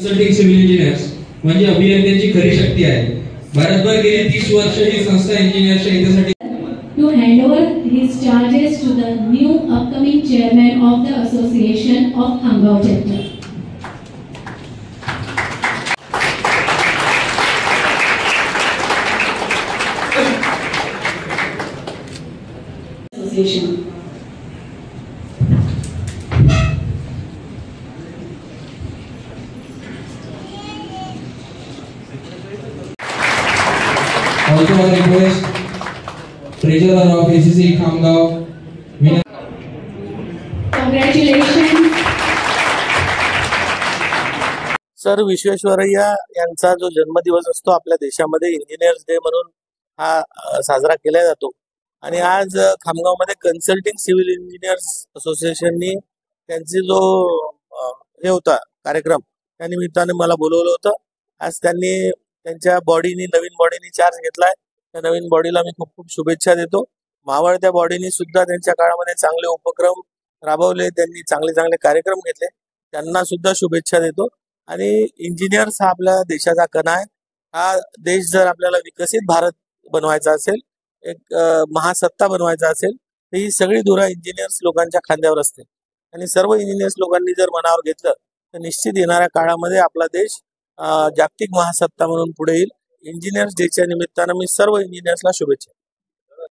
Consulting civil engineers म्हणजे अभियंत्यांची खरी शक्ती आहे. भारतभर गेली 30 वर्ष ही संस्था इंजिनियर्सच्या हितासाठी to hand over his charges to the new upcoming chairman of the Association of Khamgaon chapter. Association. Also I request Treasurer of ACC Khamgaon. Congratulations. Sir Visvesvaraya यांचा जो जन्मदिवस असतो आपल्या देशामध्ये इंजिनियर्स डे म्हणून हा साजरा केला जातो आणि आज खामगावमध्ये कन्सल्टिंग सिव्हिल इंजिनियर्स असोसिएशननी त्यांची जो हे होता कार्यक्रम त्या निमित्ताने मला बोलवलं होतं. आज त्यांनी त्यांच्या नवीन बॉडीनी चार्ज घेतलाय. त्या नवीन बॉडीला मी खूप खूप शुभेच्छा देतो. मावळत्या बॉडीनी सुद्धा त्यांच्या काळामध्ये चांगले उपक्रम राबवले, त्यांनी चांगले चांगले कार्यक्रम घेतले, त्यांना सुद्धा शुभेच्छा देतो. आणि इंजिनियर्स हा आपल्या देशाचा कणा आहे. हा देश जर आपल्याला विकसित भारत बनवायचा असेल, एक महासत्ता बनवायचा असेल तर ही सगळी धुरा इंजिनियर्स लोकांच्या खांद्यावर असते आणि सर्व इंजिनियर्स लोकांनी जर मनावर घेतलं तर निश्चित येणाऱ्या काळामध्ये आपला देश जागतिक महासत्ता म्हणून पुढे येईल. इंजिनियर्स डेच्या निमित्तानं मी सर्व इंजिनियर्सला शुभेच्छा.